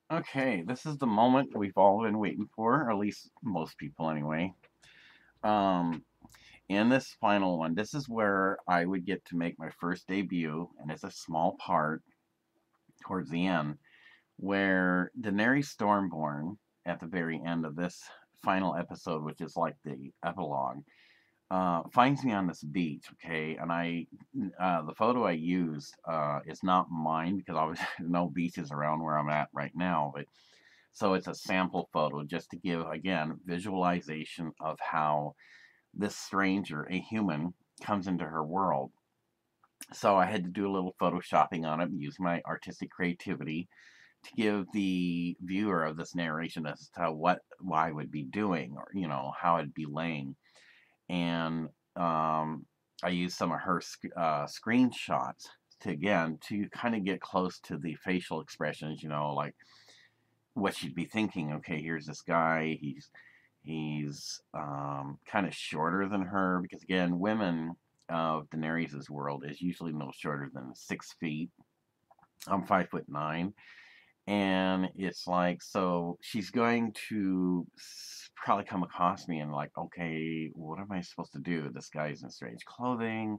Okay, this is the moment we've all been waiting for, or at least most people anyway. Um, in this final one, this is where I would get to make my first debut, and it's a small part towards the end, where Daenerys Stormborn, at the very end of this final episode, which is like the epilogue, finds me on this beach, okay, and the photo I used is not mine because obviously no beaches around where I'm at right now, but so it's a sample photo just to give, again, visualization of how this stranger, a human, comes into her world. So I had to do a little photoshopping on it, use my artistic creativity to give the viewer of this narration as to what I would be doing, or how I'd be laying. And I used some of her screenshots to kind of get close to the facial expressions, like what she'd be thinking. Okay, here's this guy. He's kind of shorter than her because again, women of Daenerys's world is usually no shorter than 6 feet. I'm 5'9", and it's like, so she's going to probably come across me and like, okay, what am I supposed to do? This guy's in strange clothing.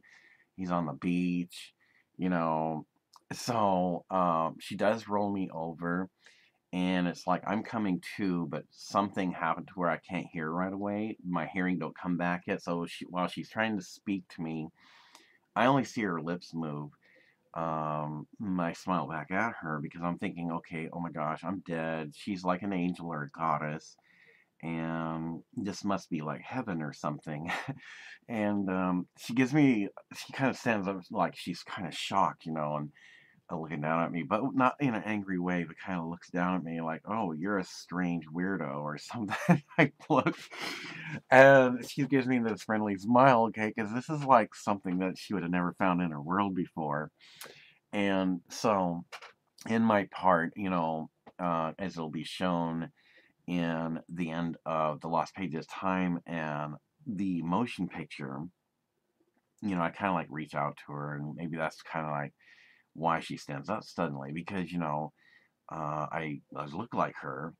He's on the beach, you know. So she does roll me over, and it's like I'm coming to, but something happened to where I can't hear right away. My hearing don't come back yet. So while she's trying to speak to me, I only see her lips move. I smile back at her because I'm thinking, okay, oh my gosh, I'm dead. She's like an angel or a goddess, and this must be like heaven or something. And she kind of stands up like she's kind of shocked, and looking down at me, but not in an angry way, but kind of looks down at me like, oh, you're a strange weirdo or something. I look, and she gives me this friendly smile, okay, because this is like something that she would have never found in her world before. And so, in my part, as it'll be shown in the end of the Lost Pages time and the motion picture, I kind of like reach out to her, and maybe that's kind of like why she stands up suddenly, because I look like her,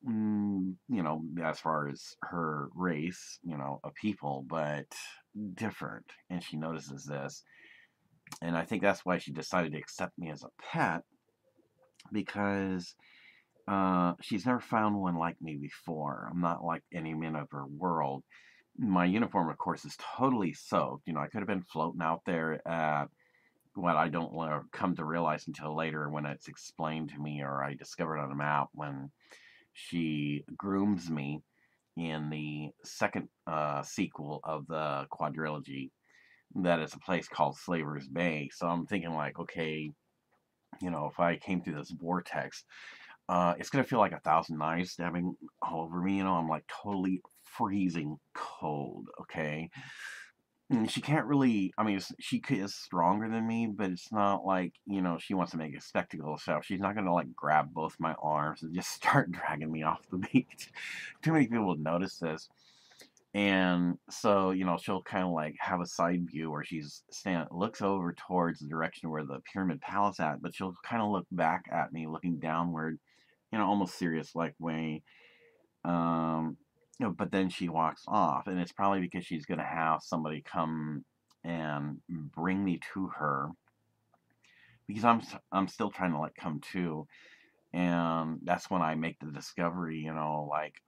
as far as her race, of people, but different, and she notices this, and I think that's why she decided to accept me as a pet, because she's never found one like me before. I'm not like any man of her world. My uniform, of course, is totally soaked. I could have been floating out there at what I don't come to realize until later when it's explained to me, or I discovered on a map when she grooms me in the second sequel of the quadrilogy. That is a place called Slaver's Bay. So I'm thinking like, okay, if I came through this vortex, it's gonna feel like 1,000 knives stabbing all over me. I'm like totally freezing cold. Okay, she can't really. I mean, she is stronger than me, but it's not like she wants to make a spectacle of herself. She's not gonna like grab both my arms and just start dragging me off the beach. Too many people would notice this, and so she'll kind of like have a side view where she's looks over towards the direction where the pyramid palace at, but she'll kind of look back at me, looking downward, almost serious like way. Um, but then she walks off, and it's probably because she's gonna have somebody come and bring me to her, because I'm still trying to like come to, and that's when I make the discovery, like,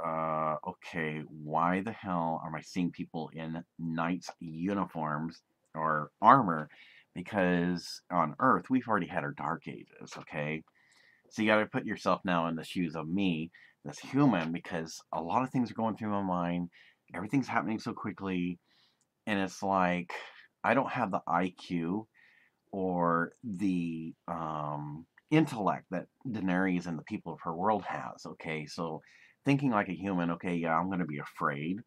okay, why the hell am I seeing people in knights uniforms or armor? Because on Earth we've already had our Dark Ages, okay? So you got to put yourself now in the shoes of me, this human, because a lot of things are going through my mind. Everything's happening so quickly, and it's like I don't have the IQ or the intellect that Daenerys and the people of her world has. Okay, so thinking like a human, okay, yeah, I'm gonna be afraid.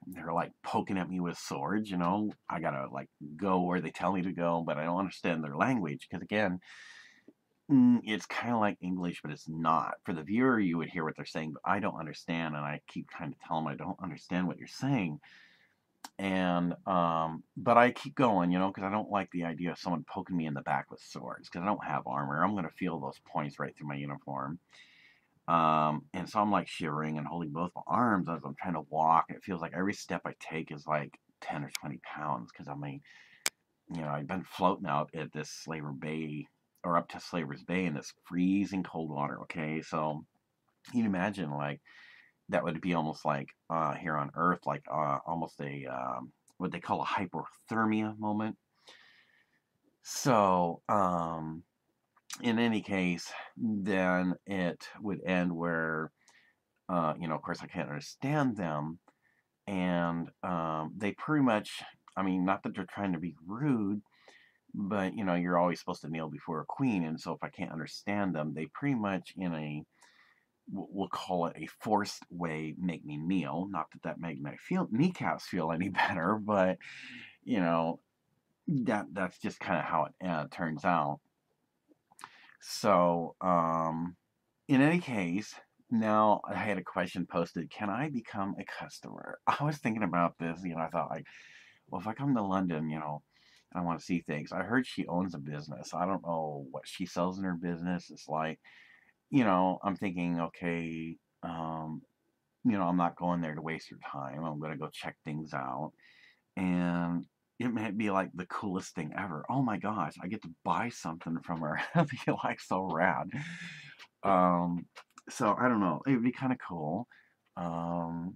They're like poking at me with swords, I gotta like go where they tell me to go, but I don't understand their language because again, it's kind of like English, but it's not. For the viewer, you would hear what they're saying, but I don't understand, and I keep trying to tell them I don't understand what you're saying. And but I keep going, because I don't like the idea of someone poking me in the back with swords, because I don't have armor. I'm gonna feel those points right through my uniform. And so I'm like shivering and holding both my arms as I'm trying to walk. It feels like every step I take is like 10 or 20 pounds, because I mean, I've been floating out at this Slaver Bay, or up to Slaver's Bay, in this freezing cold water. Okay, so you can imagine like that would be almost like here on Earth, like almost a what they call a hypothermia moment. So in any case, then it would end where of course I can't understand them, and they pretty much. I mean, not that they're trying to be rude, but you're always supposed to kneel before a queen, and so if I can't understand them, they pretty much in a we'll call it a forced way make me kneel. Not that that made my kneecaps feel any better, but you know that's just kind of how it turns out. So in any case, now I had a question posted: can I become a customer? I was thinking about this. I thought like, well, if I come to London, I want to see things. I heard she owns a business. I don't know what she sells in her business. It's like, I'm thinking, okay, um, I'm not going there to waste her time. I'm going to go check things out. And it might be like the coolest thing ever. Oh my gosh, I get to buy something from her. That'd be like so rad. Um, so I don't know. It'd be kind of cool. Um,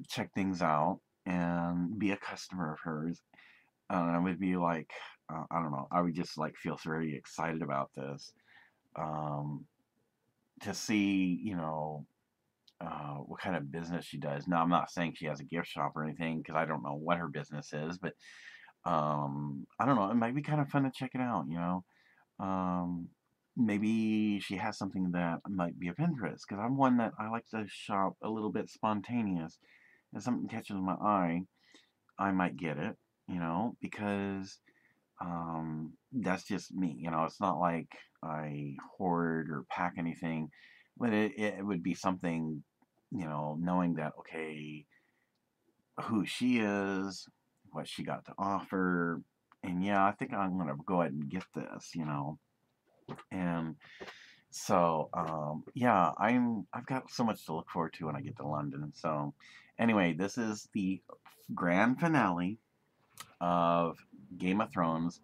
Check things out and be a customer of hers. I would be like, I don't know. I would just like feel very excited about this. Um, to see, what kind of business she does. Now, I'm not saying she has a gift shop or anything because I don't know what her business is, but I don't know. It might be kind of fun to check it out. Um, Maybe she has something that might be of interest because I'm one that I like to shop a little bit spontaneous. If something catches my eye, I might get it, because that's just me. It's not like I hoard or pack anything, but it would be something, knowing that, okay, who she is, what she got to offer, and yeah, I think I'm gonna go ahead and get this. And so, yeah, I've got so much to look forward to when I get to London. So, anyway, this is the grand finale of Game of Thrones,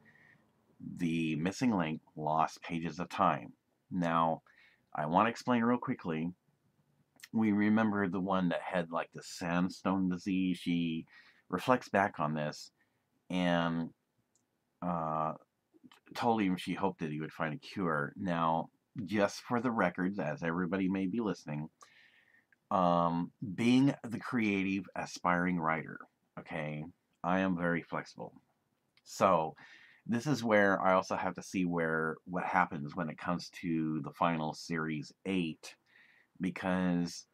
The Missing Link, Lost Pages of Time. Now, I want to explain real quickly. We remember the one that had like the sandstone disease. She reflects back on this and uh, told him she hoped that he would find a cure. Now, just for the records, as everybody may be listening, being the creative, aspiring writer, okay, I am very flexible. So, this is where I also have to see what happens when it comes to the final series 8, because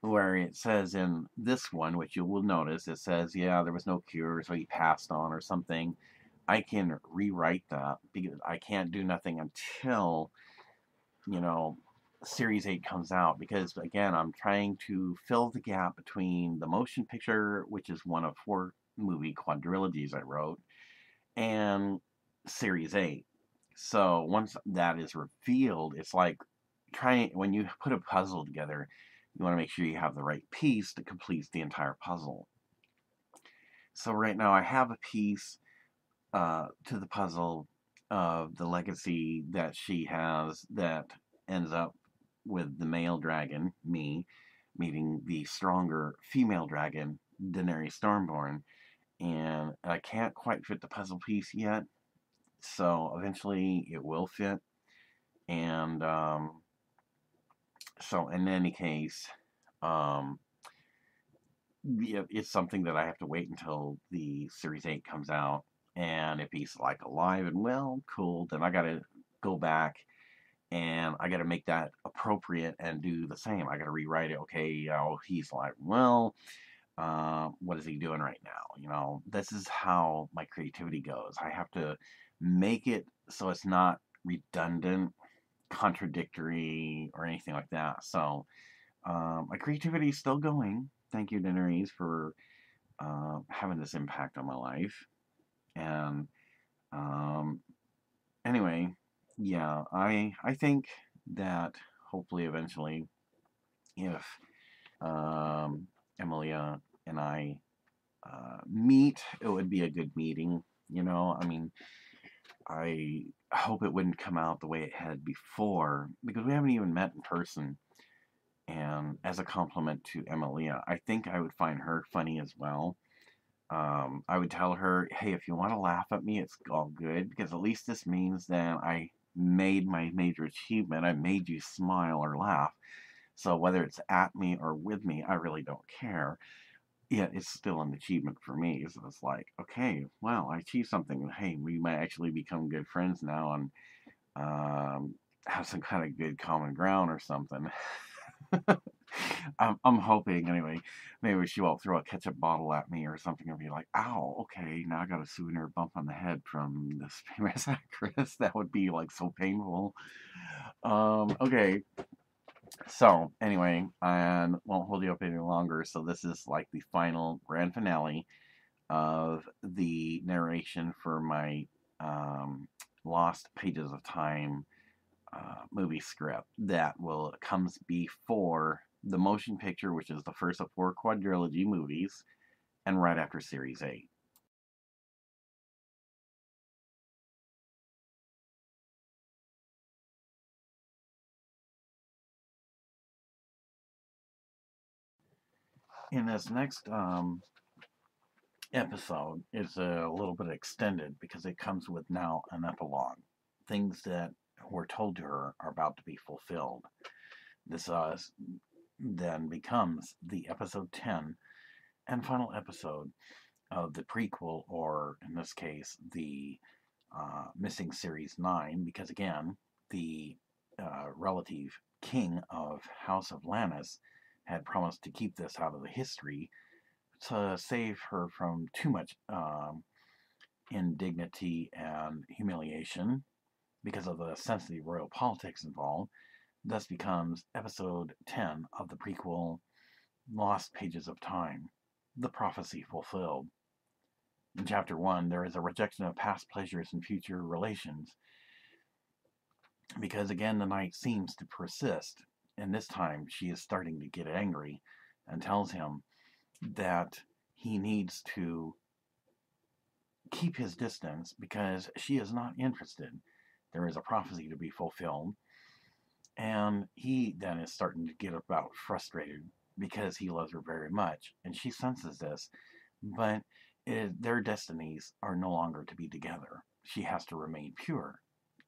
where it says in this one, which you will notice, it says, yeah, there was no cure, so he passed on or something. I can rewrite that because I can't do nothing until, you know, Series 8 comes out. Because, again, I'm trying to fill the gap between the motion picture, which is one of 4 movie quadrilogies I wrote, and Series 8. So once that is revealed, it's like when you put a puzzle together, you want to make sure you have the right piece that completes the entire puzzle. So right now I have a piece to the puzzle of the legacy that she has that ends up with the male dragon, me, meeting the stronger female dragon, Daenerys Stormborn. And I can't quite fit the puzzle piece yet, so eventually it will fit. And so, in any case, um, yeah, it's something that I have to wait until the Series 8 comes out. And if he's like alive and well, cool, then I gotta go back and I gotta make that appropriate and do the same. I gotta rewrite it. Okay, he's like, well, what is he doing right now? This is how my creativity goes. I have to make it so it's not redundant, contradictory, or anything like that. So my creativity is still going. Thank you, Deanerys, for having this impact on my life. And um, anyway, yeah, I think that hopefully eventually, if um, Emilia and I meet, it would be a good meeting. I mean, I hope it wouldn't come out the way it had before because we haven't even met in person. And as a compliment to Emilia, I think I would find her funny as well. I would tell her, hey, if you want to laugh at me, it's all good because at least this means that I made my major achievement. I made you smile or laugh. So whether it's at me or with me, I really don't care. Yeah, it's still an achievement for me. So it's like, okay, well, I achieved something. Hey, we might actually become good friends now and have some kind of good common ground or something. I'm hoping anyway. Maybe she won't throw a ketchup bottle at me or something and be like, "Ow, okay, now I got a souvenir bump on the head from this famous actress." That would be like so painful. Okay. So anyway, I won't hold you up any longer. So this is like the final grand finale of the narration for my um, Lost Pages of Time movie script that will comes before the motion picture, which is the first of 4 quadrilogy movies, and right after Series 8. In this next episode is a little bit extended because it comes with now an epilogue. Things that were told to her are about to be fulfilled. This then becomes the episode 10 and final episode of the prequel, or in this case, the missing series 9, because again, the relative king of House of Lannis had promised to keep this out of the history to save her from too much indignity and humiliation because of the sensitive royal politics involved. Thus becomes episode 10 of the prequel Lost Pages of Time, the prophecy fulfilled. In chapter 1, there is a rejection of past pleasures and future relations, because again, the night seems to persist, and this time she is starting to get angry and tells him that he needs to keep his distance because she is not interested. There is a prophecy to be fulfilled, and he then is starting to get about frustrated because he loves her very much, and she senses this, but their destinies are no longer to be together. She has to remain pure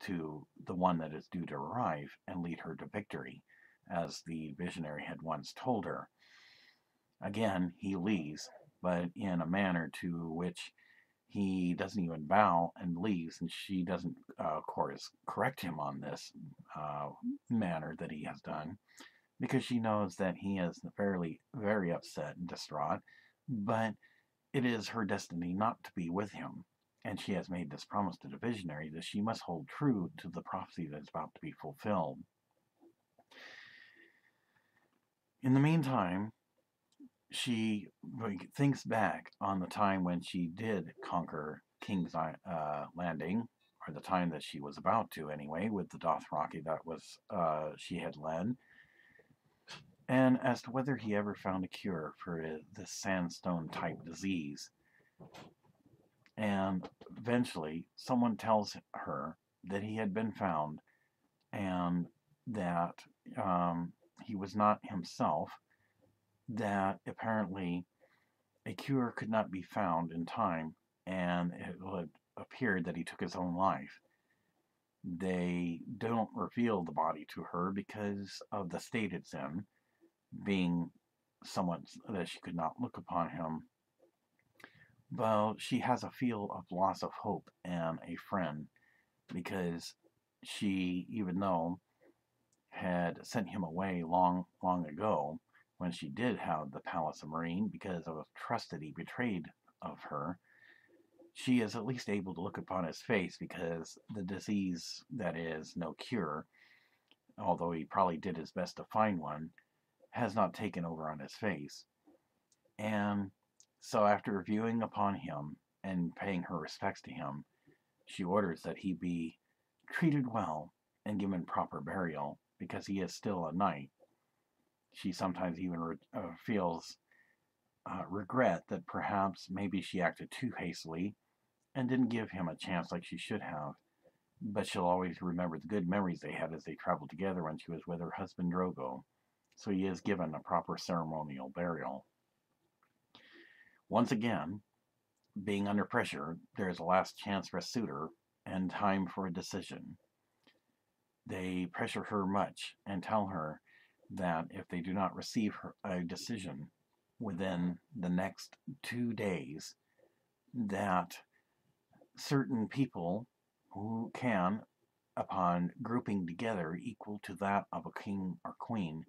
to the one that is due to arrive and lead her to victory, as the visionary had once told her. Again, he leaves, but in a manner to which he doesn't even bow and leaves, and she doesn't, of course, correct him on this manner that he has done, because she knows that he is very upset and distraught, but it is her destiny not to be with him, and she has made this promise to the visionary that she must hold true to the prophecy that is about to be fulfilled. In the meantime, she thinks back on the time when she did conquer King's Landing, or the time that she was about to anyway, with the Dothraki that was she had led, and as to whether he ever found a cure for this sandstone type disease. And eventually, someone tells her that he had been found, and that he was not himself, that apparently a cure could not be found in time, and it would appear that he took his own life. They don't reveal the body to her because of the state it's in, being someone that she could not look upon him. Well, she has a feel of loss of hope and a friend, because she, even though had sent him away long, long ago, when she did have the Palace of Marine because of a trust that he betrayed of her, she is at least able to look upon his face, because the disease that is no cure, although he probably did his best to find one, has not taken over on his face. And so after reviewing upon him and paying her respects to him, she orders that he be treated well and given proper burial, because he is still a knight. She sometimes even feels regret that perhaps maybe she acted too hastily and didn't give him a chance like she should have. But she'll always remember the good memories they had as they traveled together when she was with her husband Drogo. So he is given a proper ceremonial burial. Once again, being under pressure, there is a last chance for a suitor and time for a decision. They pressure her much and tell her that if they do not receive a decision within the next 2 days, that certain people who can, upon grouping together, equal to that of a king or queen,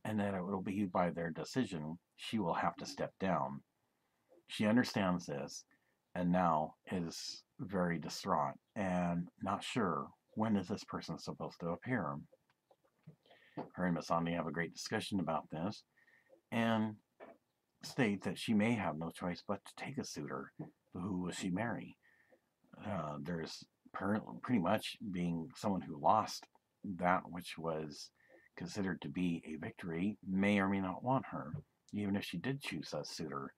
and that it will be by their decision, she will have to step down. She understands this, and now is very distraught and not sure when is this person supposed to appear. Her and Miss Omni have a great discussion about this, and state that she may have no choice but to take a suitor. Who will she marry? There's pretty much being someone who lost that which was considered to be a victory may or may not want her, even if she did choose a suitor.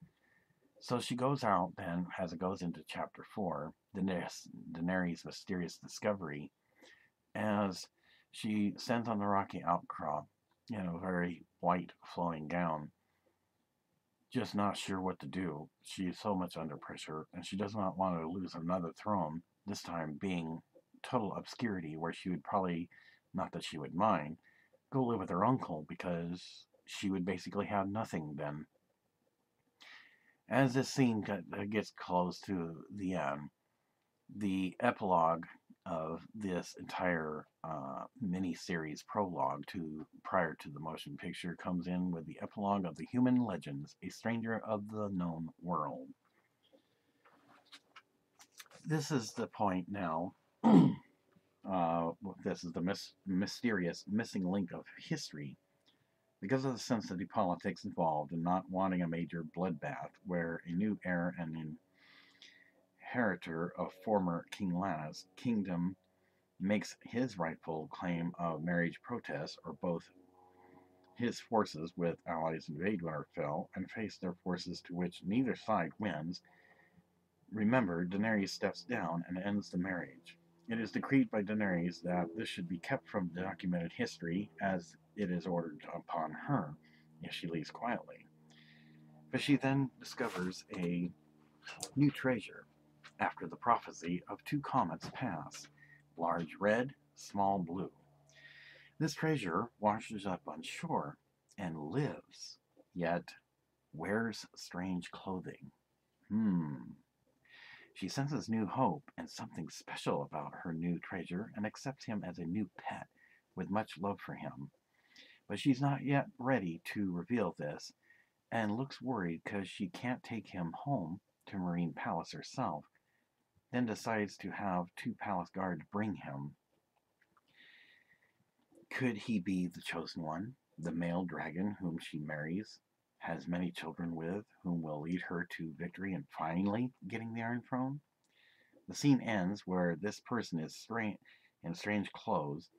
So she goes out then, as it goes into chapter 4, Daenerys' mysterious discovery, as she stands on the rocky outcrop in a very white flowing gown, just not sure what to do. She is so much under pressure, and she does not want to lose another throne, this time being total obscurity, where she would probably, not that she would mind, go live with her uncle, because she would basically have nothing then. As this scene gets close to the end, the epilogue of this entire mini-series prologue to prior to the motion picture comes in with the epilogue of the Human Legends, A Stranger of the Known World. This is the point now. This is the mysterious missing link of history. Because of the sensitive politics involved in not wanting a major bloodbath where a new heir and inheritor of former King Lanna's kingdom makes his rightful claim of marriage protest, or both his forces with allies invade Winterfell and face their forces to which neither side wins. Remember, Daenerys steps down and ends the marriage. It is decreed by Daenerys that this should be kept from documented history, as it is ordered upon her if she leaves quietly. But she then discovers a new treasure after the prophecy of two comets pass, large red, small blue. This treasure washes up on shore and lives, yet wears strange clothing. She senses new hope and something special about her new treasure and accepts him as a new pet with much love for him. But she's not yet ready to reveal this and looks worried because she can't take him home to Marine Palace herself, then decides to have two palace guards bring him. Could he be the chosen one, the male dragon whom she marries, has many children with, whom will lead her to victory and finally getting the Iron Throne? The scene ends where this person is in strange clothes,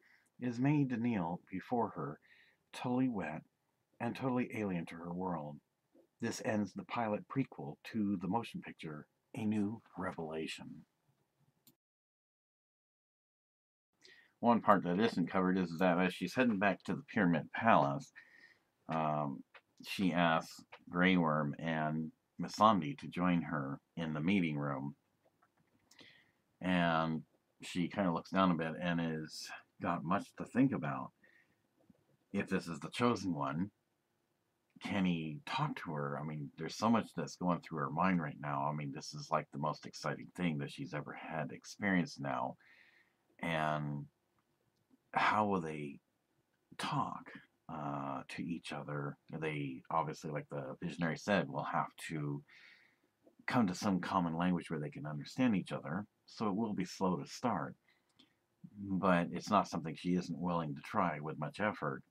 is made to kneel before her, totally wet and totally alien to her world. This ends the pilot prequel to the motion picture, A New Revelation. One part that isn't covered is that as she's heading back to the Pyramid Palace, she asks Grey Worm and Missandei to join her in the meeting room. And she kind of looks down a bit and has got much to think about. If this is the chosen one, can he talk to her? I mean, there's so much that's going through her mind right now. I mean, this is like the most exciting thing that she's ever had experienced now. And how will they talk to each other? They obviously, like the visionary said, will have to come to some common language where they can understand each other. So it will be slow to start. But it's not something she isn't willing to try with much effort.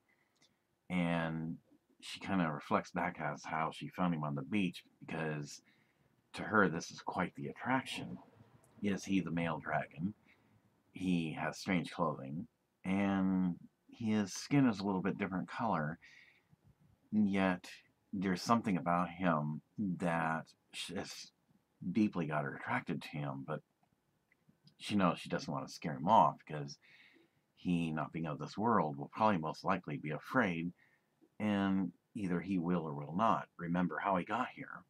And she kind of reflects back as how she found him on the beach, because to her this is quite the attraction. Is he the male dragon? He has strange clothing, and his skin is a little bit different color, yet there's something about him that has deeply got her attracted to him, but she knows she doesn't want to scare him off, because he, not being of this world, will probably most likely be afraid, and either he will or will not remember how he got here.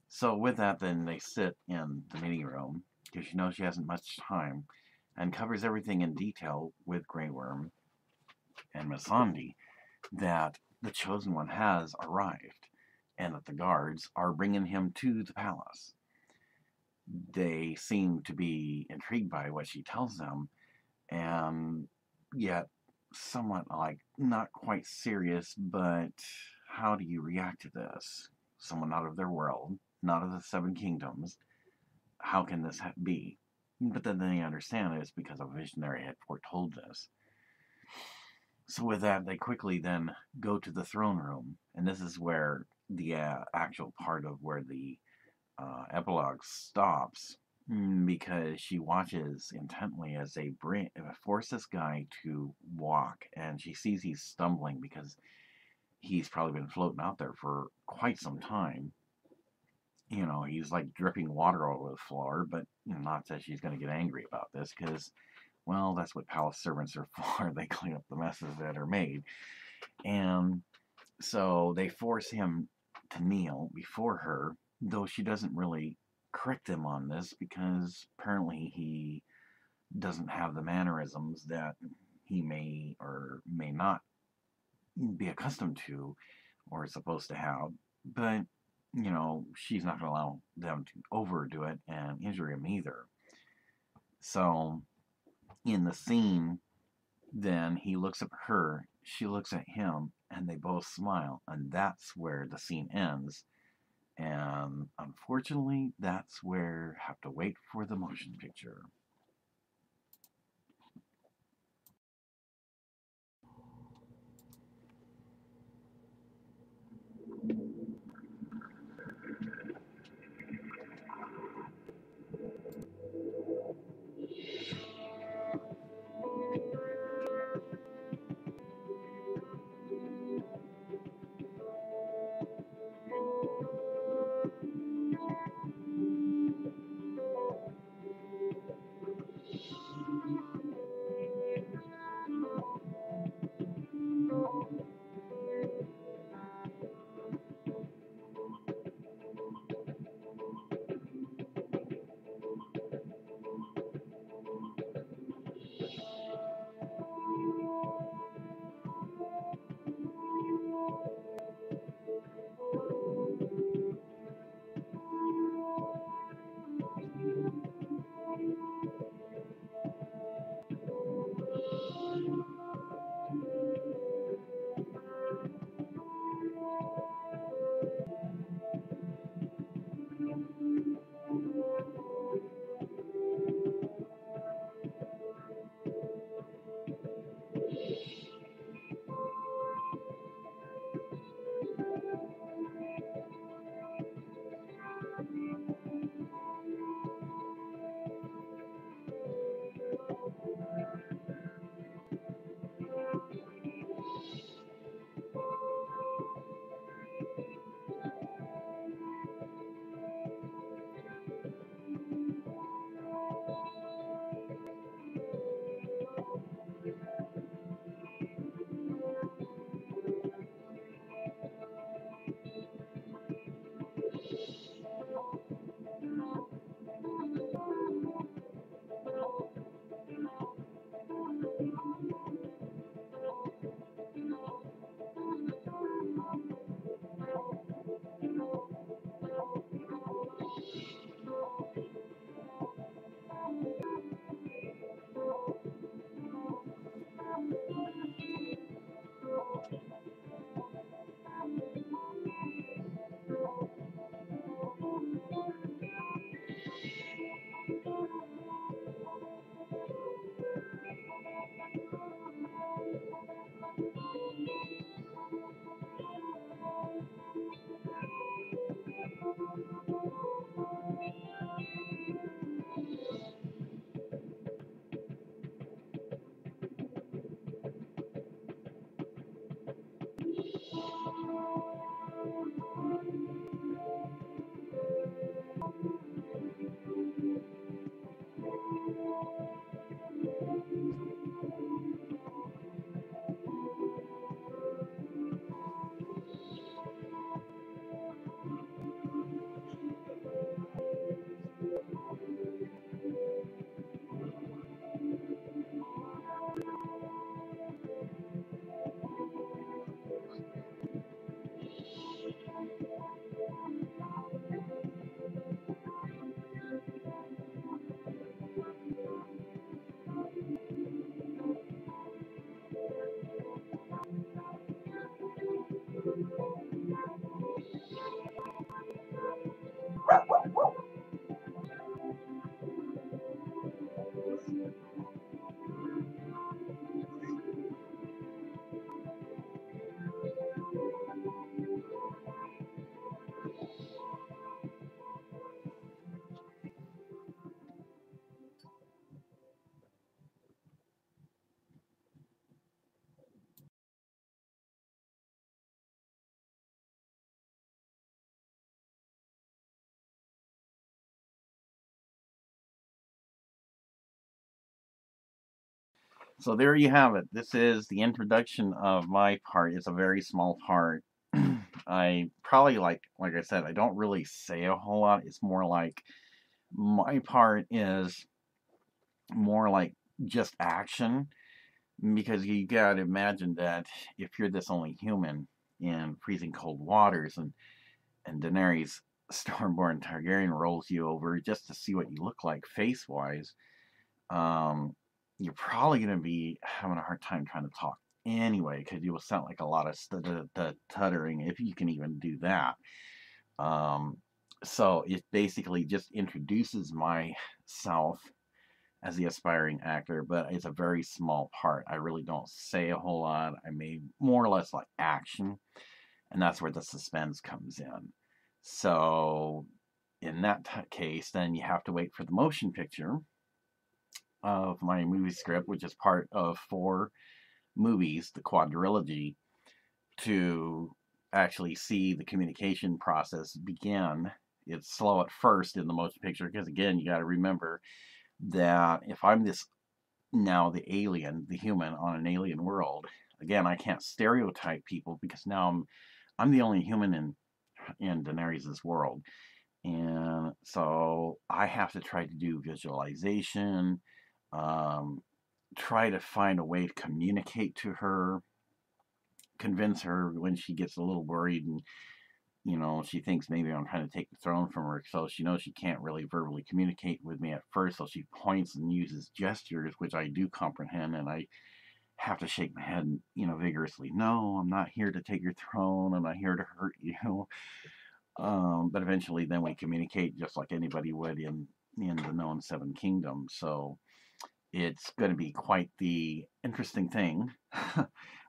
So with that, then they sit in the meeting room, because she knows she hasn't much time, and covers everything in detail with Grey Worm and Missandei that the Chosen One has arrived, and that the guards are bringing him to the palace. They seem to be intrigued by what she tells them, and yet somewhat like not quite serious, but how do you react to this? Someone not of their world, not of the Seven Kingdoms, how can this be? But then they understand it's because a visionary had foretold this. So with that, they quickly then go to the throne room, and this is where the actual part of where the epilogue stops, because she watches intently as they force this guy to walk, and she sees he's stumbling because he's probably been floating out there for quite some time. He's like dripping water all over the floor, but not that she's going to get angry about this because, well, that's what palace servants are for. They clean up the messes that are made. And so they force him to kneel before her, though she doesn't really correct him on this because apparently he doesn't have the mannerisms that he may or may not be accustomed to or is supposed to have. But, she's not going to allow them to overdo it and injure him either. So in the scene, then he looks at her, she looks at him, and they both smile. And that's where the scene ends. And unfortunately, that's where I have to wait for the motion picture. So there you have it. This is the introduction of my part. It's a very small part. I probably like I said, I don't really say a whole lot. It's more like my part is more like just action because you gotta imagine that if you're this only human in freezing cold waters and Daenerys Stormborn Targaryen rolls you over just to see what you look like face wise, um, you're probably going to be having a hard time trying to talk anyway, because you will sound like a lot of stuttering if you can even do that. Um, so it basically just introduces myself as the aspiring actor, but it's a very small part. I really don't say a whole lot. I made more or less like action, and that's where the suspense comes in. So in that case, then you have to wait for the motion picture of my movie script, which is part of 4 movies, the quadrilogy, to actually see the communication process begin. It's slow at first in the motion picture because, again, you got to remember that if I'm this now the alien, the human on an alien world, again, I can't stereotype people because now I'm the only human in Daenerys' world. And so I have to try to do visualization, um, try to find a way to communicate to her, convince her when she gets a little worried and she thinks maybe I'm trying to take the throne from her. So she knows she can't really verbally communicate with me at first. So she points and uses gestures, which I do comprehend, and I have to shake my head, vigorously. No, I'm not here to take your throne. I'm not here to hurt you. But eventually, then we communicate just like anybody would in the known Seven Kingdoms. So it's going to be quite the interesting thing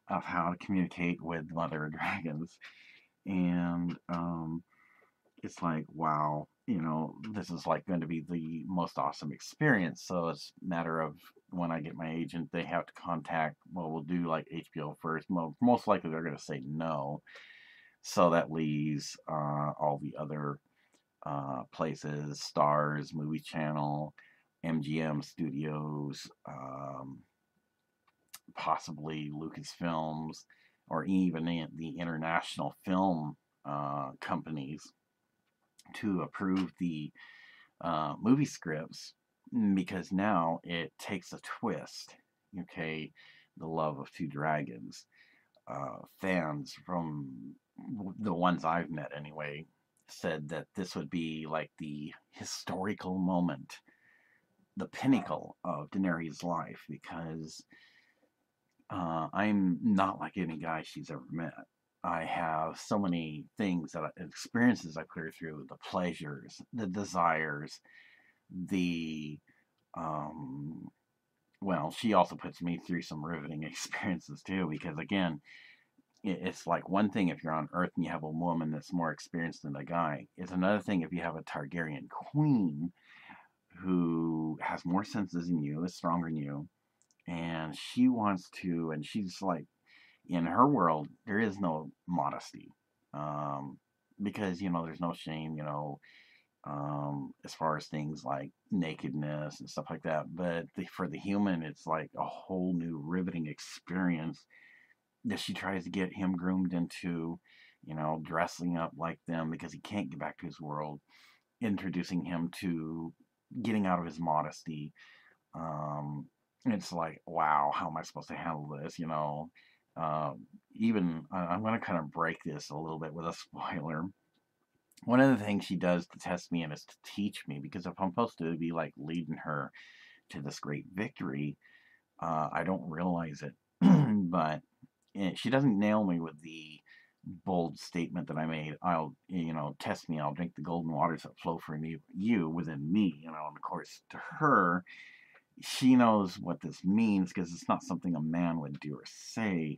of how to communicate with mother dragons. And it's like, wow, this is like going to be the most awesome experience. So it's a matter of when I get my agent, they have to contact, well, we'll do like HBO first. Most likely they're going to say no. So that leaves all the other places, Stars, Movie Channel, MGM Studios, possibly Lucasfilms, or even the international film companies to approve the movie scripts because now it takes a twist. Okay, the love of 2 dragons. Fans from the ones I've met anyway said that this would be like the historical moment, the pinnacle of Daenerys' life because I'm not like any guy she's ever met. I have so many things experiences I put her through, the pleasures, the desires, the um, well, she also puts me through some riveting experiences too, because again, it's like one thing if you're on Earth and you have a woman that's more experienced than a guy. It's another thing if you have a Targaryen queen who has more senses than you, is stronger than you, and she wants to, and she's like, in her world, there is no modesty. Because, there's no shame, as far as things like nakedness and stuff like that. But for the human, it's like a whole new riveting experience that she tries to get him groomed into, dressing up like them because he can't get back to his world, introducing him to getting out of his modesty. It's like, wow, how am I supposed to handle this? Even I'm going to kind of break this a little bit with a spoiler. One of the things she does to test me and is to teach me, because if I'm supposed to be like leading her to this great victory, I don't realize it. But she doesn't nail me with the bold statement that I made. I'll, test me. I'll drink the golden waters that flow from you within me. And of course, to her, she knows what this means because it's not something a man would do or say.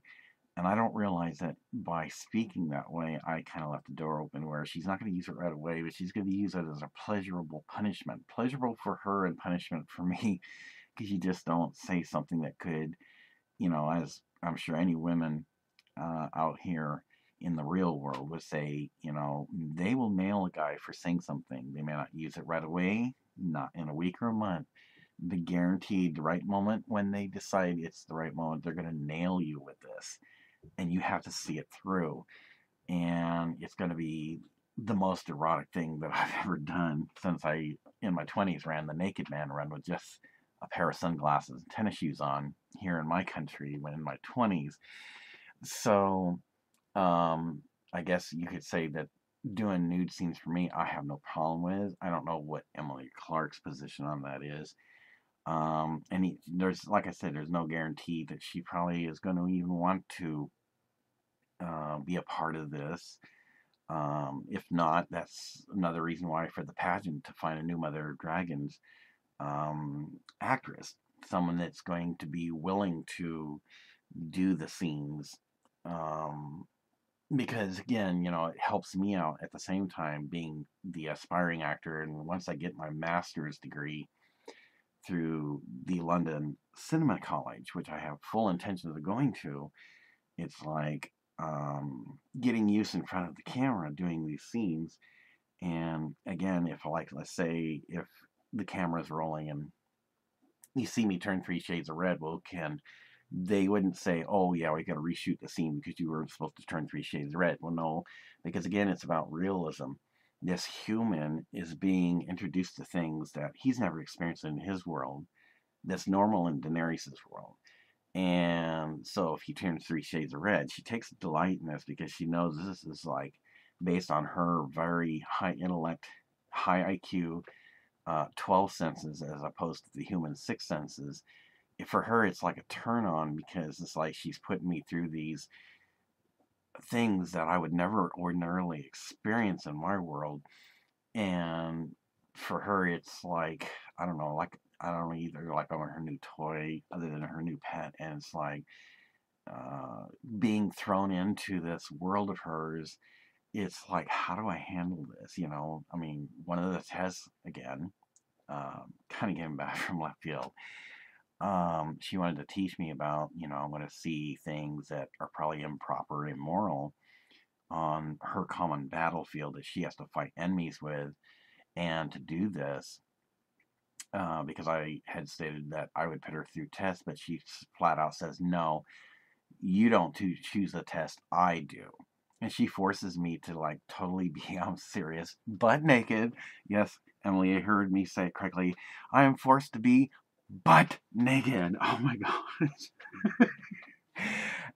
And I don't realize that by speaking that way, I kind of left the door open where she's not going to use it right away, but she's going to use it as a pleasurable punishment. Pleasurable for her and punishment for me because you just don't say something that could, as I'm sure any women out here in the real world would say, they will nail a guy for saying something. They may not use it right away, not in a week or a month, the guaranteed right moment, when they decide it's the right moment, they're going to nail you with this, and you have to see it through. And it's going to be the most erotic thing that I've ever done since I, in my 20s, ran the Naked Man run with just a pair of sunglasses and tennis shoes on here in my country when in my 20s. So, I guess you could say that doing nude scenes for me, I have no problem with. I don't know what Emily Clark's position on that is. There's, like I said, there's no guarantee that she probably is going to even want to be a part of this. If not, that's another reason why for the pageant to find a new Mother of Dragons actress, someone that's going to be willing to do the scenes. Um, because again, it helps me out at the same time being the aspiring actor. And once I get my master's degree through the London Cinema College, which I have full intentions of going to, it's like getting used in front of the camera doing these scenes. And again, if like, let's say if the camera's rolling and you see me turn 3 shades of red, well, they wouldn't say, oh yeah, we got to reshoot the scene because you were supposed to turn 3 shades of red. Well, no, because again, it's about realism. This human is being introduced to things that he's never experienced in his world, that's normal in Daenerys' world. And so if he turns 3 shades of red, she takes delight in this because she knows this is like based on her very high intellect, high IQ, 12 senses as opposed to the human six senses. For her, it's like a turn on because it's like she's putting me through these things that I would never ordinarily experience in my world. And for her, it's like, I don't know, like, I don't know either, like I'm her new toy other than her new pet. And it's like, uh, being thrown into this world of hers, it's like, how do I handle this? I mean, one of the tests, again, kind of getting back from left field, she wanted to teach me about, I'm going to see things that are probably improper, immoral on her common battlefield that she has to fight enemies with. And to do this, because I had stated that I would put her through tests, but she flat out says, no, you don't choose the test, I do. And she forces me to like totally be, I'm serious, butt naked. Yes, Emily heard me say it correctly. I am forced to be butt naked. Oh my gosh.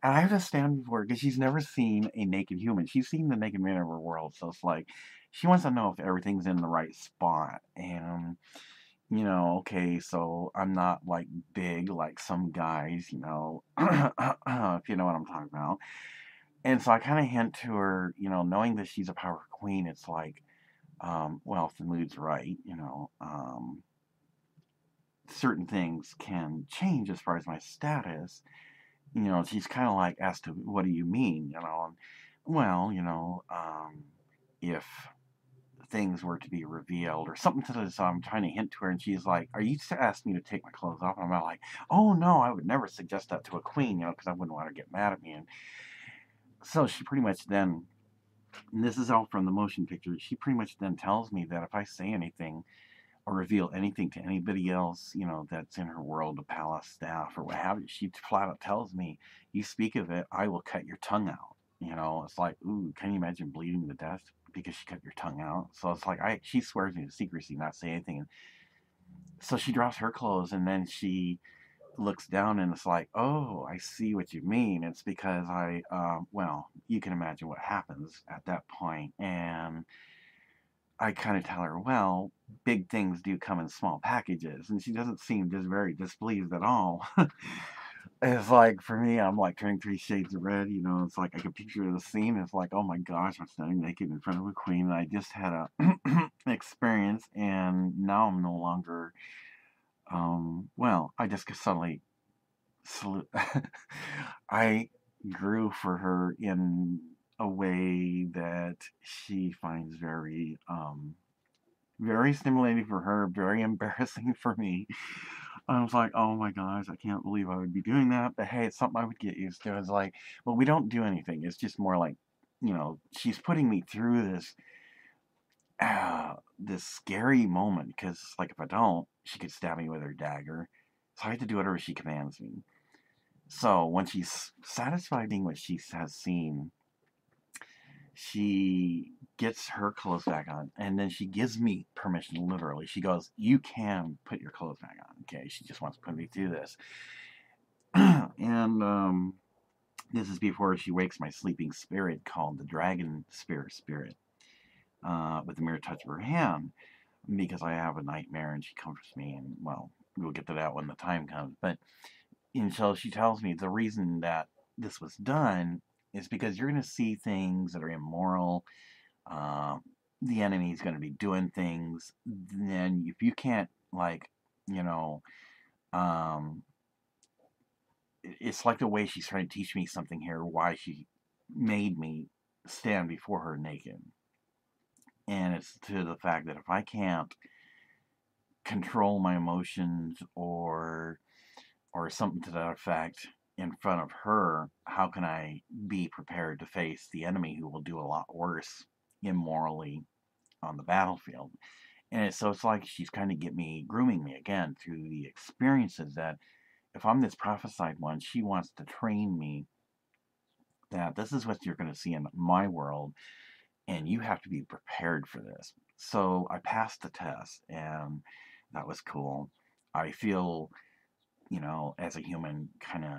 And I have to stand before her because she's never seen a naked human. She's seen the naked man of her world. So it's like she wants to know if everything's in the right spot. And, okay, so I'm not like big like some guys, if you know what I'm talking about. And so I kind of hint to her, knowing that she's a power queen, it's like, well, if the mood's right, certain things can change as far as my status. She's kind of like asked to, what do you mean? And, well, if things were to be revealed or something to this, I'm trying to hint to her, and she's like, are you asking me to take my clothes off? And I'm like, oh no, I would never suggest that to a queen, because I wouldn't want her to get mad at me. And so she pretty much then, and this is all from the motion picture, she pretty much then tells me that if I say anything or reveal anything to anybody else, that's in her world, the palace staff or what have you, she flat out tells me, you speak of it, I will cut your tongue out. It's like, ooh, can you imagine bleeding to death because she cut your tongue out? So it's like, she swears me to secrecy, not say anything. So she drops her clothes and then she looks down and it's like, oh, I see what you mean. It's because well, you can imagine what happens at that point. And I kind of tell her, well, big things do come in small packages. And she doesn't seem just very displeased at all. It's like, for me, I'm like turning 3 shades of red. It's like I can picture the scene. It's like, oh my gosh, I'm standing naked in front of a queen. And I just had a experience. And now I'm no longer, well, I just suddenly I grew for her in a way that she finds very stimulating for her, very embarrassing for me. I was like, oh my gosh, I can't believe I would be doing that. But hey, it's something I would get used to. It's like, well, we don't do anything. It's just more like, she's putting me through this this scary moment because, like, if I don't, she could stab me with her dagger. So I have to do whatever she commands me. So when she's satisfied being what she has seen, she gets her clothes back on, and then she gives me permission, literally. She goes, "You can put your clothes back on." Okay, she just wants to put me through this. And this is before she wakes my sleeping spirit called the Dragon Spirit with the mere touch of her hand, because I have a nightmare and she comforts me, and well, we'll get to that when the time comes. But until she tells me the reason that this was done is because you're going to see things that are immoral. Um, the enemy's going to be doing things. Then if you can't, like, you know, um, it's like the way she's trying to teach me something here, why she made me stand before her naked. And it's to the fact that if I can't control my emotions or something to that effect in front of her, how can I be prepared to face the enemy who will do a lot worse immorally on the battlefield? And so it's like she's kind of grooming me again through the experiences that if I'm this prophesied one, she wants to train me that this is what you're going to see in my world, and you have to be prepared for this. So I passed the test, and that was cool. I feel, as a human, kind of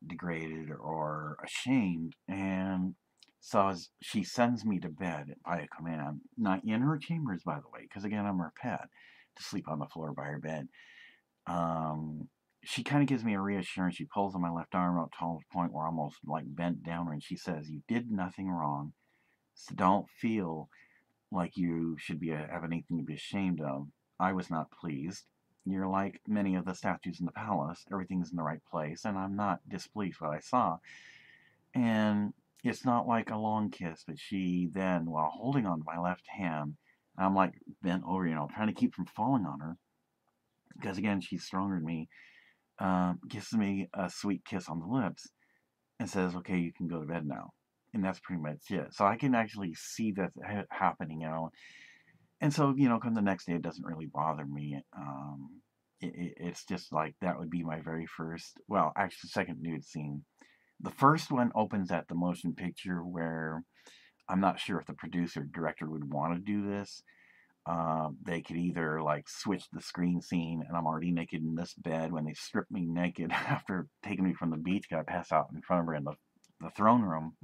degraded or ashamed. And so as she sends me to bed by a command, not in her chambers, by the way, because again, I'm her pet, to sleep on the floor by her bed. Um, she kind of gives me a reassurance. She pulls on my left arm up to the point where I'm almost like bent down, and she says, "You did nothing wrong, so don't feel like you should have anything to be ashamed of. I was not pleased. You're like many of the statues in the palace. Everything's in the right place, and I'm not displeased with what I saw." And it's not like a long kiss, but she then, while holding on to my left hand, I'm like bent over, trying to keep from falling on her, because again, she's stronger than me, gives me a sweet kiss on the lips and says, "Okay, you can go to bed now." And that's pretty much it. So I can actually see that happening. And so, come the next day, it doesn't really bother me. It's just like that would be my very first, well, actually, second nude scene. The first one opens at the motion picture where I'm not sure if the producer or director would want to do this. They could either like switch the screen scene and I'm already naked in this bed when they strip me naked after taking me from the beach, got pass out in front of her in the throne room.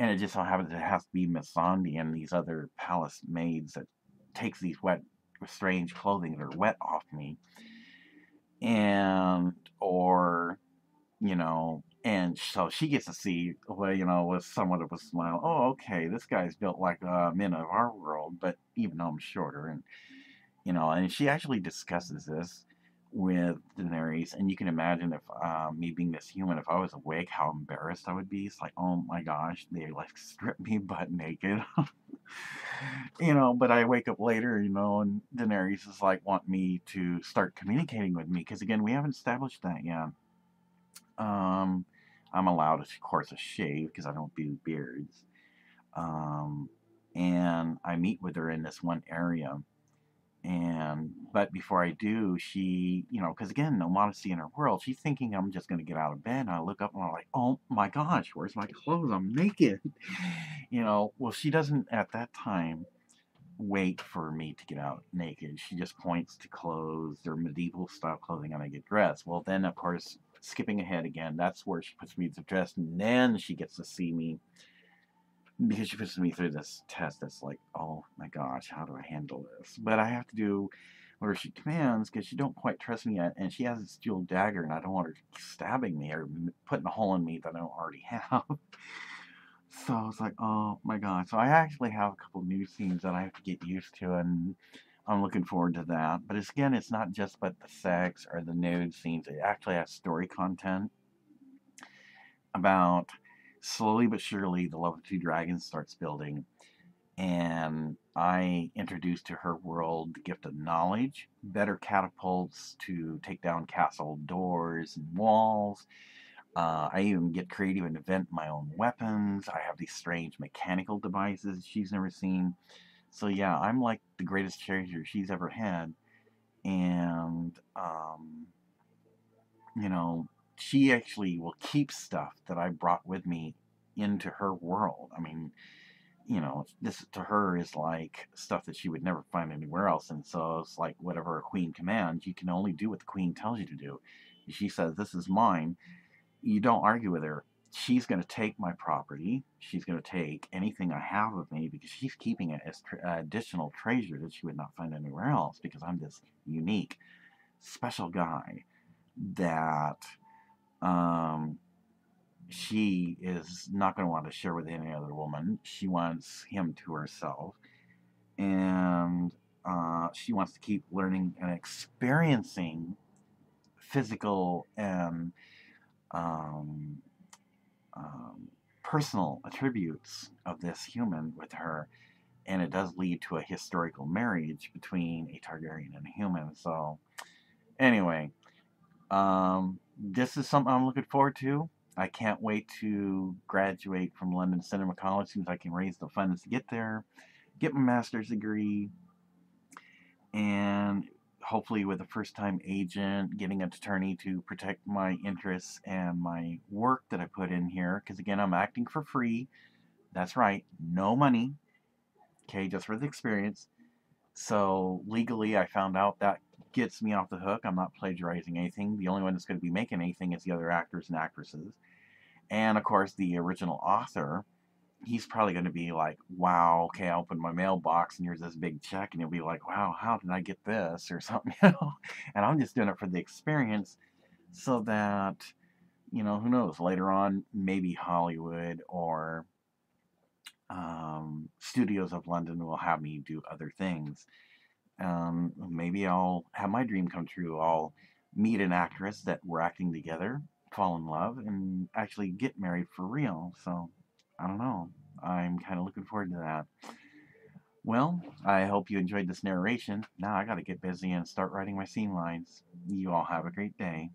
And it just so happens it has to be Miss Sondi and these other palace maids that takes these wet, strange clothing that are wet off me. And, or, and so she gets to see, well, with somewhat of a smile, "Oh, okay, this guy's built like men of our world, but even though I'm shorter." And she actually discusses this with Daenerys, and you can imagine if me being this human, if I was awake, how embarrassed I would be. It's like, oh my gosh, they like stripped me butt naked. But I wake up later, and Daenerys is like, want me to start communicating with me, because again, we haven't established that yet. Um, I'm allowed, of course, a shave because I don't do beards. Um, and I meet with her in this one area. But before I do, she, because again, no modesty in her world, she's thinking I'm just going to get out of bed. And I look up and I'm like, "Oh my gosh, where's my clothes? I'm naked." Well, she doesn't at that time wait for me to get out naked. She just points to clothes, their medieval style clothing, and I get dressed. Well, then, of course, skipping ahead again, that's where she puts me to dress, and then she gets to see me because she puts me through this test that's like, oh my gosh, how do I handle this? But I have to do whatever she commands because she don't quite trust me yet, and she has this dual dagger, and I don't want her stabbing me or putting a hole in me that I don't already have. So it's like, oh my god. So I actually have a couple new scenes that I have to get used to, and I'm looking forward to that. But again, it's not just about the sex or the nude scenes. It actually has story content about slowly but surely the love of two dragons starts building. And I introduced to her world the gift of knowledge, better catapults to take down castle doors and walls, I even get creative and invent my own weapons. I have these strange mechanical devices she's never seen. So yeah, I'm like the greatest treasure she's ever had. And you know, she actually will keep stuff that I brought with me into her world. I mean, this to her is like stuff that she would never find anywhere else. And so it's like whatever a queen commands, you can only do what the queen tells you to do. If she says, this is mine, you don't argue with her. She's going to take my property. She's going to take anything I have of me because she's keeping it as additional treasure that she would not find anywhere else because I'm this unique, special guy that um, she is not going to want to share with any other woman. She wants him to herself. And she wants to keep learning and experiencing physical and um, um, personal attributes of this human with her. And it does lead to a historical marriage between a Targaryen and a human. So, anyway, this is something I'm looking forward to. I can't wait to graduate from London Cinema College since I can raise the funds to get there, get my master's degree, and hopefully with a first-time agent, getting an attorney to protect my interests and my work that I put in here. Because again, I'm acting for free. That's right, no money. Okay, just for the experience. So legally, I found out that gets me off the hook. I'm not plagiarizing anything. The only one that's going to be making anything is the other actors and actresses. And of course, the original author, he's probably going to be like, wow, okay, I opened my mailbox and here's this big check. And he'll be like, wow, how did I get this or something, And I'm just doing it for the experience so that, who knows, later on, maybe Hollywood or studios of London will have me do other things. Maybe I'll have my dream come true. I'll meet an actress that we're acting together, fall in love, and actually get married for real. So, I don't know. I'm kind of looking forward to that. Well, I hope you enjoyed this narration. Now I gotta get busy and start writing my scene lines. You all have a great day.